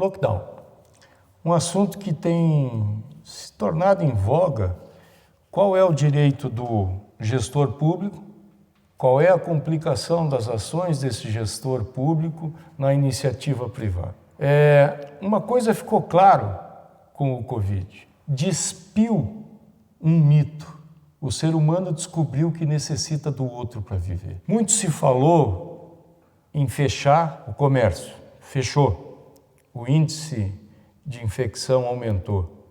Lockdown, um assunto que tem se tornado em voga. Qual é o direito do gestor público? Qual é a complicação das ações desse gestor público na iniciativa privada? Uma coisa ficou claro com o Covid: despiu um mito. O ser humano descobriu que necessita do outro para viver. Muito se falou em fechar o comércio. Fechou. O índice de infecção aumentou.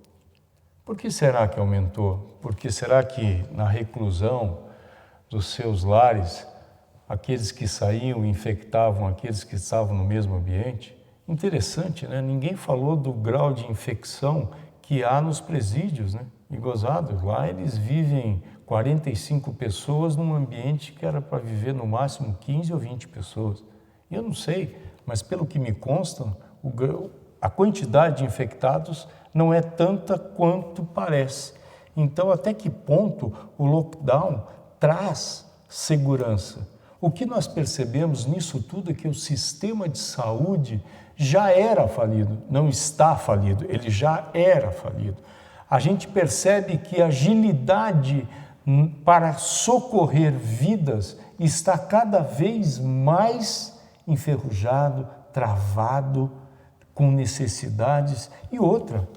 Por que será que aumentou? Porque será que na reclusão dos seus lares, aqueles que saíam infectavam aqueles que estavam no mesmo ambiente? Interessante, né? Ninguém falou do grau de infecção que há nos presídios, né? E gozado, lá eles vivem 45 pessoas num ambiente que era para viver no máximo 15 ou 20 pessoas. E eu não sei, mas pelo que me consta, a quantidade de infectados não é tanta quanto parece. Então, até que ponto o lockdown traz segurança? O que nós percebemos nisso tudo é que o sistema de saúde já era falido, não está falido, ele já era falido. A gente percebe que a agilidade para socorrer vidas está cada vez mais enferrujado, travado, com necessidades. E outra,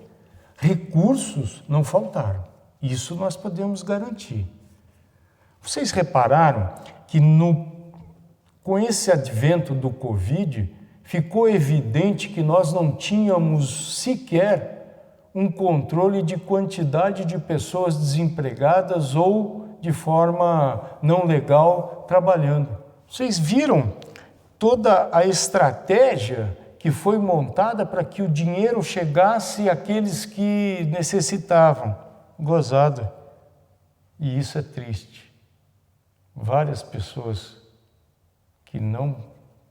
recursos não faltaram. Isso nós podemos garantir. Vocês repararam que com esse advento do Covid, ficou evidente que nós não tínhamos sequer um controle de quantidade de pessoas desempregadas ou de forma não legal trabalhando. Vocês viram toda a estratégia que foi montada para que o dinheiro chegasse àqueles que necessitavam. Gozado. E isso é triste. Várias pessoas que não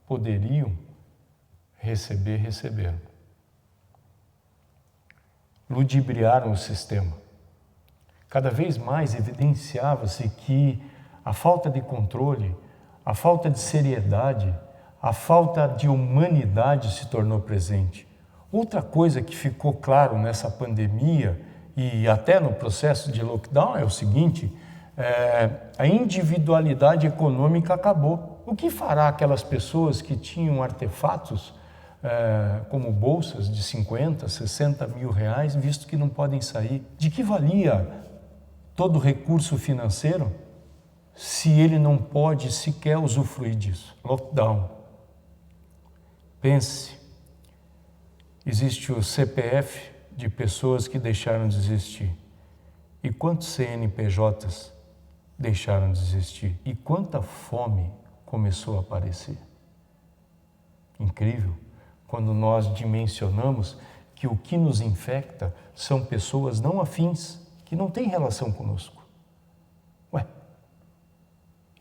poderiam receber, receberam. Ludibriaram o sistema. Cada vez mais evidenciava-se que a falta de controle, a falta de seriedade, a falta de humanidade se tornou presente. Outra coisa que ficou claro nessa pandemia e até no processo de lockdown é o seguinte: a individualidade econômica acabou. O que fará aquelas pessoas que tinham artefatos como bolsas de 50, 60 mil reais, visto que não podem sair? De que valia todo recurso financeiro se ele não pode sequer usufruir disso? Lockdown. Pense, existe o CPF de pessoas que deixaram de existir. E quantos CNPJs deixaram de existir? E quanta fome começou a aparecer? Incrível, quando nós dimensionamos que o que nos infecta são pessoas não afins, que não têm relação conosco.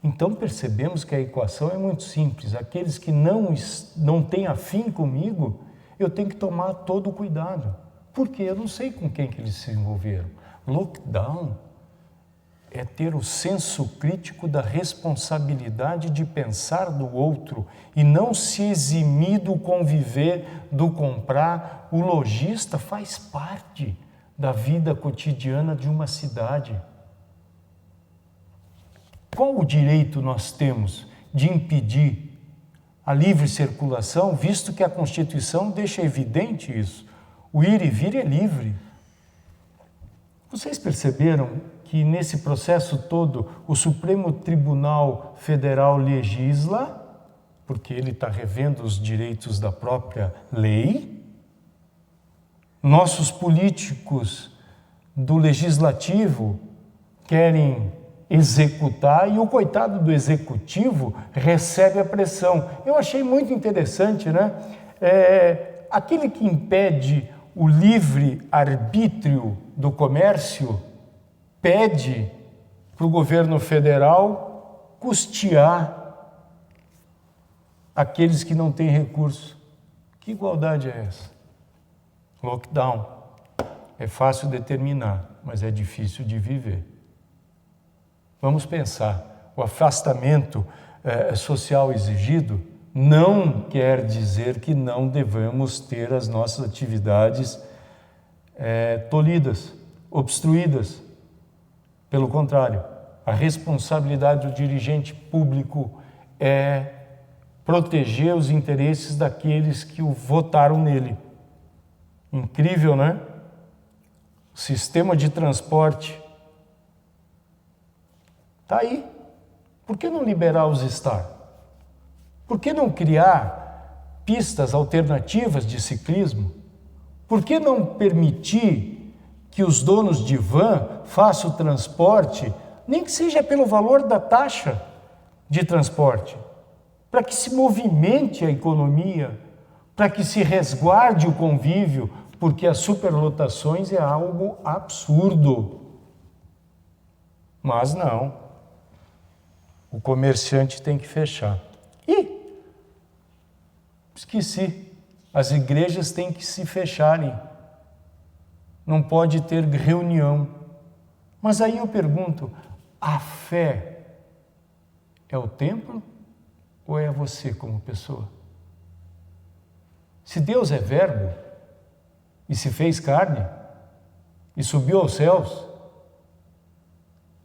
Então percebemos que a equação é muito simples. Aqueles que não têm afim comigo, eu tenho que tomar todo o cuidado. Porque eu não sei com quem que eles se envolveram. Lockdown é ter o senso crítico da responsabilidade de pensar do outro e não se eximir do conviver, do comprar. O lojista faz parte da vida cotidiana de uma cidade. Qual o direito nós temos de impedir a livre circulação, visto que a Constituição deixa evidente isso? O ir e vir é livre. Vocês perceberam que nesse processo todo o Supremo Tribunal Federal legisla, porque ele está revendo os direitos da própria lei? Nossos políticos do Legislativo querem executar e o coitado do Executivo recebe a pressão. Eu achei muito interessante, né? Aquele que impede o livre arbítrio do comércio pede para o governo federal custear aqueles que não têm recurso. Que igualdade é essa? Lockdown. É fácil determinar, mas é difícil de viver. Vamos pensar, o afastamento social exigido não quer dizer que não devemos ter as nossas atividades tolhidas, obstruídas. Pelo contrário, a responsabilidade do dirigente público é proteger os interesses daqueles que o votaram nele. Incrível, né? O sistema de transporte está aí. Por que não liberar os STAR? Por que não criar pistas alternativas de ciclismo? Por que não permitir que os donos de van façam o transporte, nem que seja pelo valor da taxa de transporte, para que se movimente a economia, para que se resguarde o convívio, porque as superlotações é algo absurdo. Mas não, o comerciante tem que fechar. E esqueci, as igrejas têm que se fecharem, não pode ter reunião. Mas aí eu pergunto, a fé é o templo ou é você como pessoa? Se Deus é verbo e se fez carne e subiu aos céus,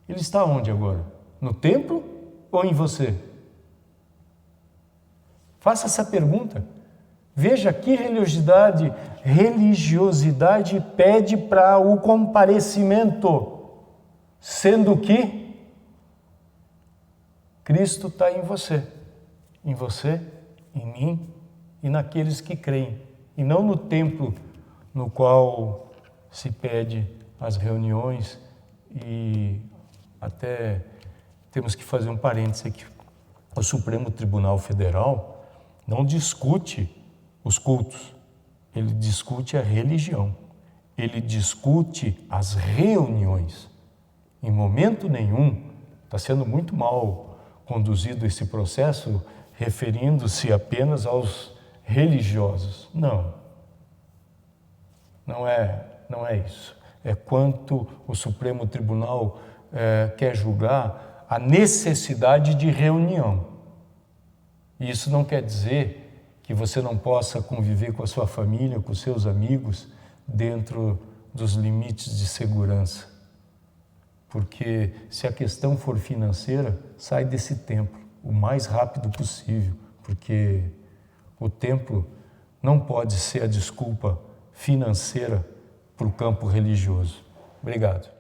Ele está onde agora? No templo ou em você? Faça essa pergunta. Veja que religiosidade pede para o comparecimento, sendo que Cristo está em você, em mim e naqueles que creem, e não no templo no qual se pede as reuniões. E até temos que fazer um parêntese aqui. O Supremo Tribunal Federal não discute os cultos, ele discute a religião, ele discute as reuniões. Em momento nenhum, está sendo muito mal conduzido esse processo, referindo-se apenas aos religiosos. Não é isso. É quanto o Supremo Tribunal quer julgar a necessidade de reunião. E isso não quer dizer que você não possa conviver com a sua família, com seus amigos, dentro dos limites de segurança. Porque se a questão for financeira, sai desse templo o mais rápido possível, porque o templo não pode ser a desculpa financeira para o campo religioso. Obrigado.